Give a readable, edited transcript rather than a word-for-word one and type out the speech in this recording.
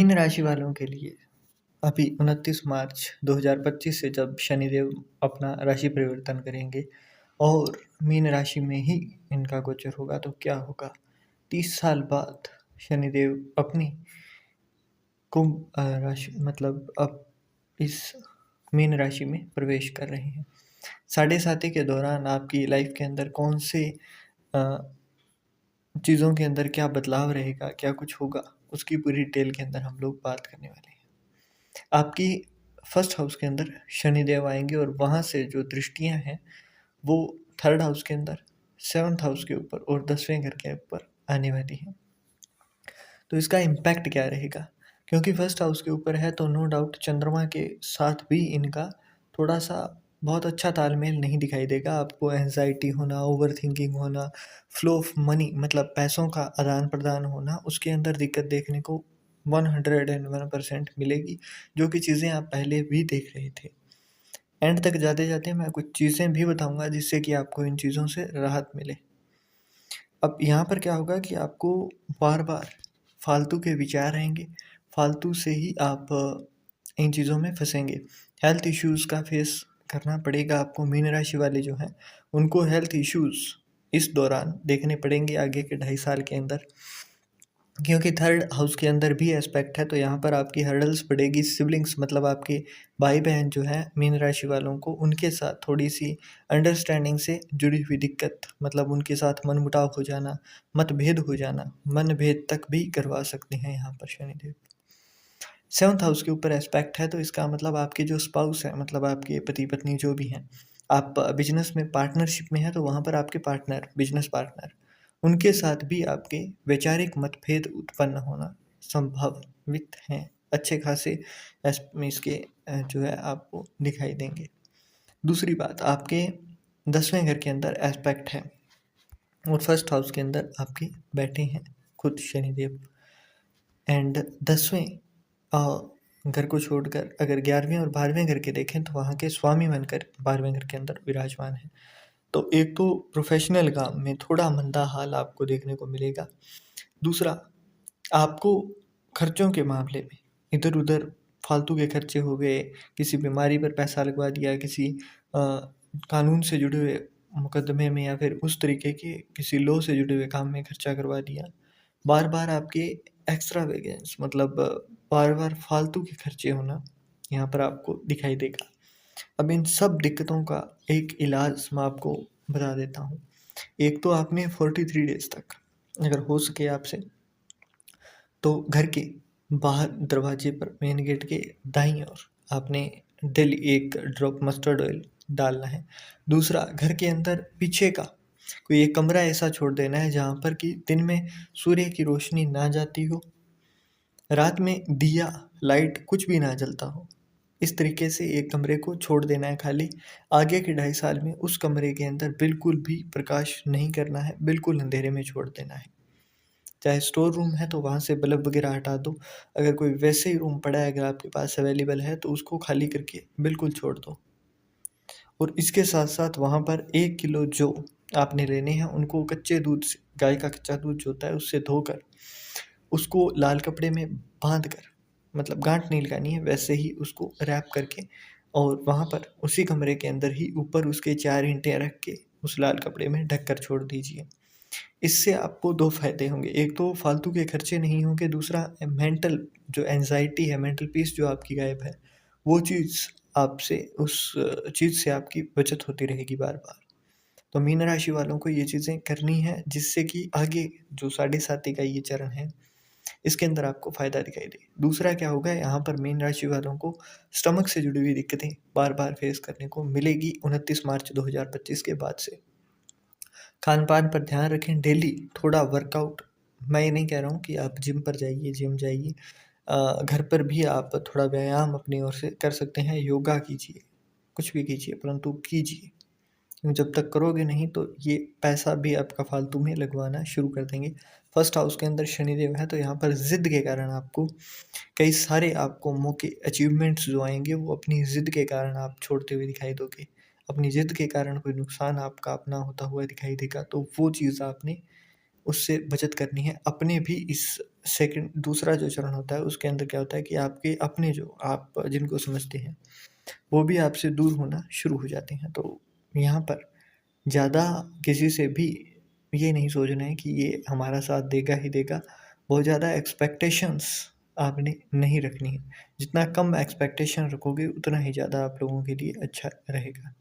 Mean राशि वालों के लिए अभी 29 मार्च 2025 से जब शनिदेव अपना राशि परिवर्तन करेंगे और मीन राशि में ही इनका गोचर होगा तो क्या होगा। 30 साल बाद शनिदेव अपनी कुंभ राशि मतलब अब इस मीन राशि में प्रवेश कर रहे हैं। साढ़े साथी के दौरान आपकी लाइफ के अंदर कौन से चीज़ों के अंदर क्या बदलाव रहेगा, क्या कुछ होगा, उसकी पूरी डिटेल के अंदर हम लोग बात करने वाले हैं। आपकी फर्स्ट हाउस के अंदर शनिदेव आएंगे और वहाँ से जो दृष्टियाँ हैं वो थर्ड हाउस के अंदर, सेवन्थ हाउस के ऊपर और 10वें घर के ऊपर आने वाली हैं। तो इसका इम्पैक्ट क्या रहेगा, क्योंकि फर्स्ट हाउस के ऊपर है तो नो डाउट चंद्रमा के साथ भी इनका थोड़ा सा बहुत अच्छा तालमेल नहीं दिखाई देगा। आपको एंजाइटी होना, ओवर थिंकिंग होना, फ्लो ऑफ मनी मतलब पैसों का आदान प्रदान होना, उसके अंदर दिक्कत देखने को 101% मिलेगी, जो कि चीज़ें आप पहले भी देख रहे थे। एंड तक जाते जाते मैं कुछ चीज़ें भी बताऊंगा जिससे कि आपको इन चीज़ों से राहत मिले। अब यहाँ पर क्या होगा कि आपको बार बार फालतू के विचार आएंगे, फालतू से ही आप इन चीज़ों में फंसेंगे। हेल्थ इश्यूज़ का फेस करना पड़ेगा आपको। मीन राशि वाले जो हैं उनको हेल्थ इश्यूज़ इस दौरान देखने पड़ेंगे आगे के 2.5 साल के अंदर, क्योंकि थर्ड हाउस के अंदर भी एस्पेक्ट है। तो यहाँ पर आपकी हर्डल्स पड़ेगी। सिबलिंग्स मतलब आपके भाई बहन जो है मीन राशि वालों को, उनके साथ थोड़ी सी अंडरस्टैंडिंग से जुड़ी हुई दिक्कत, मतलब उनके साथ मनमुटाव हो जाना, मतभेद हो जाना, मनभेद तक भी करवा सकते हैं यहाँ पर शनिदेव। सेवन्थ हाउस के ऊपर एस्पेक्ट है तो इसका मतलब आपके जो स्पाउस है, मतलब आपके पति पत्नी जो भी हैं, आप बिजनेस में पार्टनरशिप में हैं तो वहाँ पर आपके पार्टनर, बिजनेस पार्टनर, उनके साथ भी आपके वैचारिक मतभेद उत्पन्न होना संभावित हैं। अच्छे खासे इसके जो है आपको दिखाई देंगे। दूसरी बात, आपके 10वें घर के अंदर एस्पेक्ट है और फर्स्ट हाउस के अंदर आपके बैठे हैं खुद शनिदेव। एंड 10वें घर को छोड़कर अगर 11वें और 12वें घर के देखें तो वहाँ के स्वामी बनकर 12वें घर के अंदर विराजमान है। तो एक तो प्रोफेशनल काम में थोड़ा मंदा हाल आपको देखने को मिलेगा। दूसरा, आपको खर्चों के मामले में इधर उधर फालतू के खर्चे हो गए, किसी बीमारी पर पैसा लगवा दिया, किसी कानून से जुड़े हुए मुकदमे में या फिर उस तरीके के किसी लॉ से जुड़े हुए काम में खर्चा करवा दिया। बार बार आपके एक्स्ट्रावेगेंस मतलब बार बार फालतू के खर्चे होना यहाँ पर आपको दिखाई देगा। अब इन सब दिक्कतों का एक इलाज मैं आपको बता देता हूँ। एक तो आपने 43 डेज तक अगर हो सके आपसे तो घर के बाहर दरवाजे पर मेन गेट के दाईं ओर आपने डेली 1 ड्रॉप मस्टर्ड ऑयल डालना है। दूसरा, घर के अंदर पीछे का कोई एक कमरा ऐसा छोड़ देना है जहाँ पर कि दिन में सूर्य की रोशनी ना जाती हो, रात में दिया लाइट कुछ भी ना जलता हो। इस तरीके से एक कमरे को छोड़ देना है खाली। आगे के 2.5 साल में उस कमरे के अंदर बिल्कुल भी प्रकाश नहीं करना है, बिल्कुल अंधेरे में छोड़ देना है। चाहे स्टोर रूम है तो वहाँ से बल्ब वगैरह हटा दो। अगर कोई वैसे ही रूम पड़ा है अगर आपके पास अवेलेबल है तो उसको खाली करके बिल्कुल छोड़ दो। और इसके साथ साथ वहाँ पर 1 किलो जो आपने लेने हैं उनको कच्चे दूध से, गाय का कच्चा दूध जो होता है उससे धोकर उसको लाल कपड़े में बांध कर, मतलब गांठ नहीं लगानी है, वैसे ही उसको रैप करके और वहाँ पर उसी कमरे के अंदर ही ऊपर उसके 4 ईंटें रख के उस लाल कपड़े में ढक कर छोड़ दीजिए। इससे आपको 2 फ़ायदे होंगे। एक तो फालतू के खर्चे नहीं होंगे, दूसरा मेंटल जो एंग्ज़ायटी है, मेंटल पीस जो आपकी गायब है, वो चीज़ आपसे उस चीज़ से आपकी बचत होती रहेगी बार-बार। तो मीन राशि वालों को ये चीज़ें करनी है जिससे कि आगे जो साढ़े साती का ये चरण है, इसके अंदर आपको फ़ायदा दिखाई दे। दूसरा क्या होगा, यहाँ पर मीन राशि वालों को स्टमक से जुड़ी हुई दिक्कतें बार-बार फेस करने को मिलेगी 29 मार्च 2025 के बाद से। खान-पान पर ध्यान रखें, डेली थोड़ा वर्कआउट। मैं ये नहीं कह रहा हूँ कि आप जिम पर जाइए, जिम जाइए। घर पर भी आप थोड़ा व्यायाम अपनी ओर से कर सकते हैं, योगा कीजिए, कुछ भी कीजिए परंतु कीजिए। जब तक करोगे नहीं तो ये पैसा भी आपका फालतू में लगवाना शुरू कर देंगे। फर्स्ट हाउस के अंदर शनिदेव है तो यहाँ पर ज़िद के कारण आपको कई सारे आपको मौके, अचीवमेंट्स जो आएँगे वो अपनी ज़िद के कारण आप छोड़ते हुए दिखाई दोगे। अपनी ज़िद के कारण कोई नुकसान आपका अपना होता हुआ दिखाई देगा, तो वो चीज़ आपने उससे बचत करनी है। अपने भी इस सेकंड दूसरा जो चरण होता है उसके अंदर क्या होता है कि आपके अपने जो आप जिनको समझते हैं वो भी आपसे दूर होना शुरू हो जाते हैं। तो यहाँ पर ज़्यादा किसी से भी ये नहीं सोचना है कि ये हमारा साथ देगा ही देगा। बहुत ज़्यादा एक्सपेक्टेशंस आपने नहीं रखनी है। जितना कम एक्सपेक्टेशन रखोगे उतना ही ज़्यादा आप लोगों के लिए अच्छा रहेगा।